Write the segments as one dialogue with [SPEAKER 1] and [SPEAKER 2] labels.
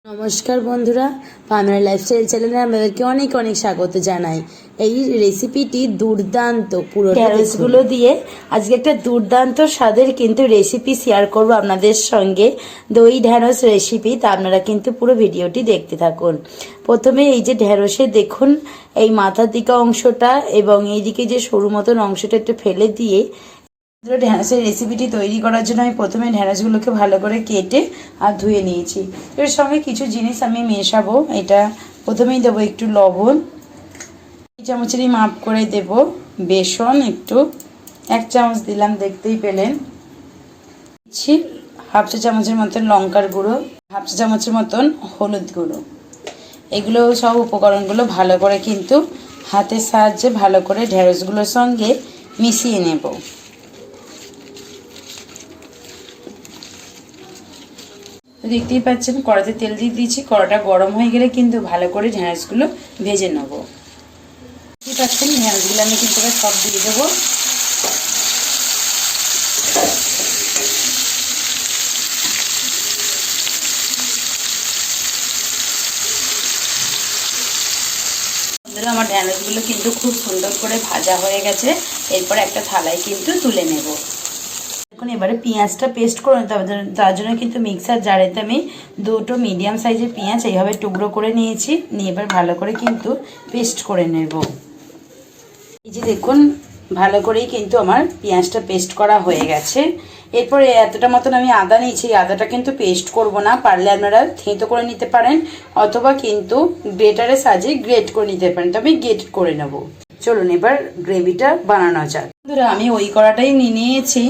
[SPEAKER 1] নমস্কার বন্ধুরা, Pamela lifestyle চ্যানেলে আপনাদেরকে অনেক অনেক স্বাগত জানাই। এই রেসিপিটি দুর্দান্ত, পুরো ঢেঁড়সগুলো দিয়ে আজকে একটা দুর্দান্ত স্বাদের কিন্তু রেসিপি শেয়ার করব আপনাদের সঙ্গে। দই ঢেঁড়স রেসিপি, তা আপনারা কিন্তু পুরো ভিডিওটি দেখতে থাকুন। প্রথমে এই যে ঢেঁড়সে দেখুন এই মাথার দিকে অংশটা এবং এইদিকে যে সরু মতন অংশটা একটু ফেলে দিয়ে ঢেঁড়সের রেসিপিটি তৈরি করার জন্য আমি প্রথমে ঢেঁড়সগুলোকে ভালো করে কেটে আর ধুয়ে নিয়েছি। এর সঙ্গে কিছু জিনিস আমি মেশাবো। এটা প্রথমেই দেবো একটু লবণ, 2 চামচেরই মাপ করে দেব বেসন, একটু 1 চামচ দিলাম, দেখতেই পেলেন। দিচ্ছি 1/2 চা চামচের মতন লঙ্কার গুঁড়ো, 1/2 চা চামচের মতন হলুদ গুঁড়ো। এগুলো সব উপকরণগুলো ভালো করে কিন্তু হাতের সাহায্যে ভালো করে ঢেঁড়সগুলোর সঙ্গে মিশিয়ে নেব। দেখতেই পাচ্ছেন কড়াতে তেল দিয়ে দিয়েছি। কড়াটা গরম হয়ে গেলে কিন্তু ভালো করে ঢেঁড়সগুলো ভেজে নেব। দেখতেই পাচ্ছেন ঢেঁড়সগুলো আমি কিন্তু সব দিয়ে দেবো। আমার ঢেঁড়সগুলো কিন্তু খুব সুন্দর করে ভাজা হয়ে গেছে। এরপর একটা থালায় কিন্তু তুলে নেব। এখন এবারে পেঁয়াজটা পেস্ট করে নিতে হবে। তার জন্য কিন্তু মিক্সার জারেতে আমি 2টো মিডিয়াম সাইজের পেঁয়াজ এইভাবে টুকরো করে নিয়েছি। নিয়ে এবার ভালো করে কিন্তু পেস্ট করে নেব। এই যে দেখুন ভালো করেই কিন্তু আমার পেঁয়াজটা পেস্ট করা হয়ে গেছে। এরপরে এতটা মতন আমি আদা নিয়েছি। আদাটা কিন্তু পেস্ট করব না, পারলে আপনারা থেঁতো করে নিতে পারেন অথবা কিন্তু গ্রেটারের সাহায্যে গ্রেট করে নিতে পারেন। তবে গ্রেট করে নেব। চলুন এবার গ্রেভিটা বানানো যাক। বন্ধুরা আমি ওই কড়াটাই নিয়ে নিয়েছি।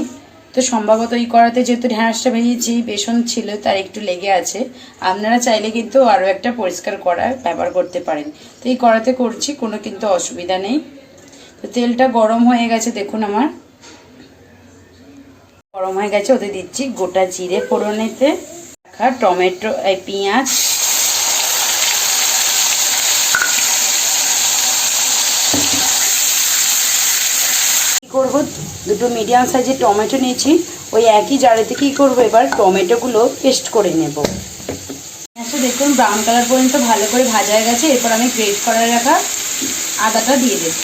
[SPEAKER 1] তো সম্ভবত ওই কড়াতে যেহেতু ঢেঁড়সটা ভেজেছি, বেসন ছিল তার একটু লেগে আছে। আপনারা চাইলে কিন্তু আরও একটা পরিষ্কার কড়া ব্যবহার করতে পারেন। তো এই কড়াতে করছি, কোনো কিন্তু অসুবিধা নেই। তো তেলটা গরম হয়ে গেছে, দেখুন আমার গরম হয়ে গেছে। ওতে দিচ্ছি গোটা জিরে ফোড়নেতে রাখা টমেটো, পেঁয়াজ, করব 2টো মিডিয়াম সাইজের টমেটো নিয়েছি। ওই একই জারেতে কি করব, এবার টমেটোগুলো পেস্ট করে নেব। আচ্ছা দেখুন ব্রাউন কালার পর্যন্ত ভালো করে ভাজা হয়ে গেছে। এরপর আমি গ্রেট করে রাখা আদাটা দিয়ে দেব।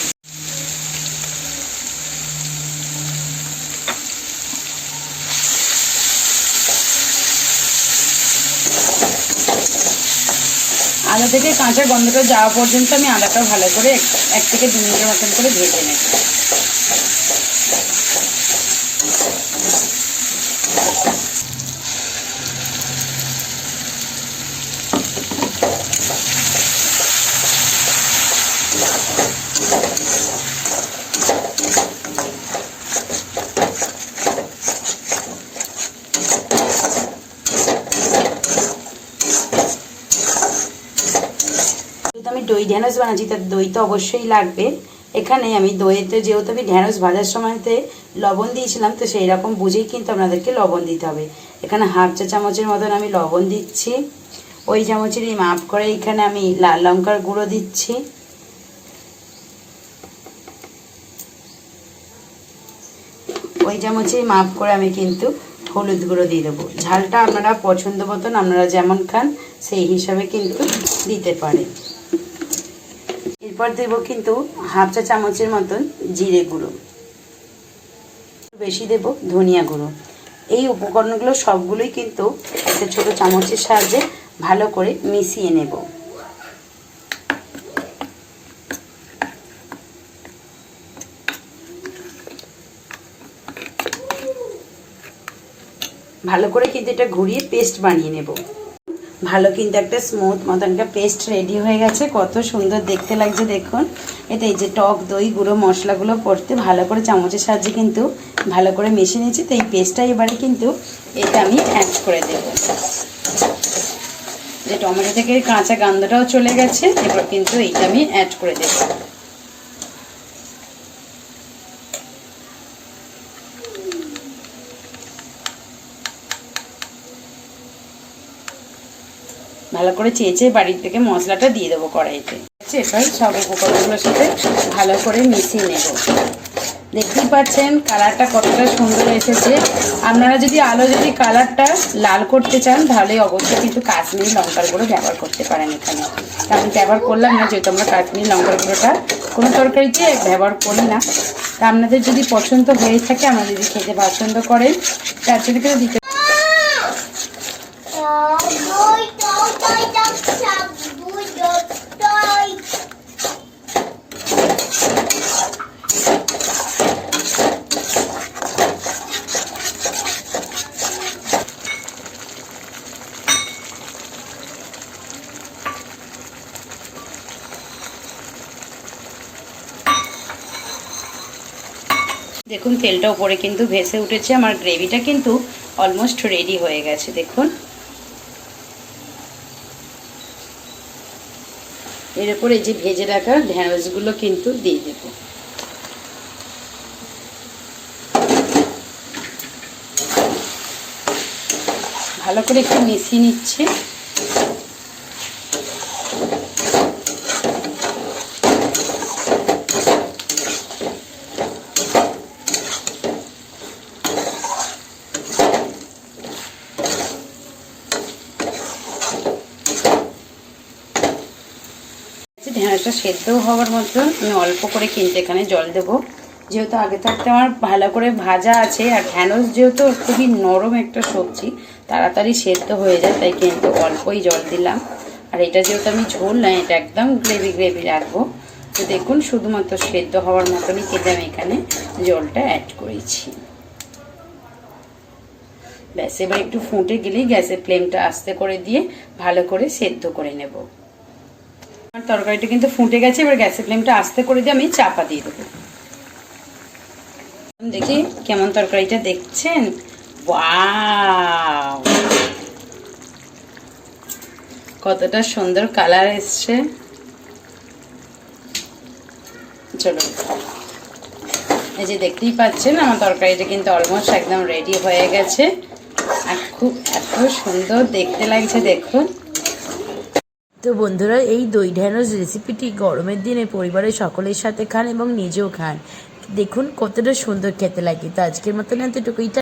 [SPEAKER 1] আদা থেকে কাঁচা গন্ধটা যাওয়া পর্যন্ত আমি আদাটা ভালো করে 1 থেকে 2 মিনিটের মতন করে ভেজে নেব। আমি দই ঢেঁড়স বানাচ্ছি, তার দই তো অবশ্যই লাগবে। এখানে আমি দইতে যেহেতু আমি ঢেঁড়স ভাজার সময়তে লবণ দিয়েছিলাম, তো সেই রকম বুঝেই কিন্তু আপনাদেরকে লবণ দিতে হবে। এখানে 1/2 চা চামচের মতন আমি লবণ দিচ্ছি। ওই চামচেরই মাপ করে এখানে আমি লাল লঙ্কার গুঁড়ো দিচ্ছি। ওই চামচেই মাপ করে আমি কিন্তু হলুদ গুঁড়ো দিয়ে দেবো। ঝালটা আপনারা পছন্দ মতন আপনারা যেমন খান সেই হিসাবে কিন্তু দিতে পারেন। এরপর দেব কিন্তু 1/2 চা চামচের মতন জিরে গুঁড়ো, বেশি দেব ধনিয়া গুঁড়ো। এই উপকরণগুলো সবগুলোই কিন্তু একটা ছোট চামচের সাহায্যে ভালো করে মিশিয়ে নেব। ভালো করে কিন্তু এটা ঘুরিয়ে পেস্ট বানিয়ে নেব। ভালো কিন্তু একটা স্মুথ মতন একটা পেস্ট রেডি হয়ে গেছে। কত সুন্দর দেখতে লাগছে দেখুন। এটা এই যে টক দই গুঁড়ো মশলাগুলো পড়তে ভালো করে চামচের সাহায্যে কিন্তু ভালো করে মিশিয়ে নিয়েছি। তো এই পেস্টটা এবারে কিন্তু এটা আমি অ্যাড করে দেব। যে টমেটো থেকে কাঁচা গন্ধটাও চলে গেছে, এবার কিন্তু এইটা আমি অ্যাড করে দেব। ভালো করে চেঁচে বাড়ির থেকে মশলাটা দিয়ে দেবো কড়াইতে। এবার সব উপকরণগুলোর সাথে ভালো করে মিশিয়ে নেব। দেখতেই পাচ্ছেন কালারটা কতটা সুন্দর এসেছে। আপনারা যদি কালারটা লাল করতে চান তাহলে অবশ্যই কিন্তু কাশ্মীরি লঙ্কার গুঁড়ো ব্যবহার করতে পারেন এখানে। আমি ব্যবহার করলাম না, যেহেতু আমরা কাশ্মীরি লঙ্কার গুঁড়োটা কোনো তরকারিতে ব্যবহার করি না। তা আপনাদের যদি পছন্দ হয়ে থাকে, আপনারা যদি খেতে পছন্দ করেন, তার জন্য কিন্তু দিতে। দেখুন তেলটা উপরে কিন্তু ভেসে উঠেছে, আমার গ্রেভিটা কিন্তু অলমোস্ট রেডি হয়ে গেছে। দেখুন এর উপরে যে ভেজে রাখা ঢেঁড়সগুলো কিন্তু দিয়ে দেব। ভালো করে একটু মিশিয়ে নিচ্ছে। ঢেঁড়সটা সেদ্ধ হওয়ার মতো আমি অল্প করে কিন্তু এখানে জল দেবো, যেহেতু আগে থাকতে আমার ভালো করে ভাজা আছে। আর ঢেঁড়স যেহেতু খুবই নরম একটা সবজি, তাড়াতাড়ি সেদ্ধ হয়ে যায়, তাই কিন্তু অল্পই জল দিলাম। আর এটা যেহেতু আমি ঝোল না, এটা একদম গ্রেভি গ্রেভি রাখবো। তো দেখুন শুধুমাত্র সেদ্ধ হওয়ার মতনই কিন্তু আমি এখানে জলটা অ্যাড করেছি। ব্যাস এবার একটু ফুটে গেলেই গ্যাসের ফ্লেমটা আস্তে করে দিয়ে ভালো করে সেদ্ধ করে নেব। আমার তরকারিটা কিন্তু ফুটে গেছে, এবার গ্যাসের ফ্লেমটা আস্তে করে দিয়ে আমি চাপা দিয়ে দেবো। দেখি কেমন তরকারিটা দেখছেন। ওয়াও, কতটা সুন্দর কালার এসছে। চলো, এই যে দেখতেই পাচ্ছেন আমার তরকারিটা কিন্তু অলমোস্ট একদম রেডি হয়ে গেছে। আর খুব এত সুন্দর দেখতে লাগছে দেখুন। তো বন্ধুরা, এই দই ঢ্যাঁড়স রেসিপিটি গরমের দিনে পরিবারের সকলের সাথে খান এবং নিজেও খান। দেখুন কতটা সুন্দর খেতে লাগে। তো আজকের মতন এতটুকুই।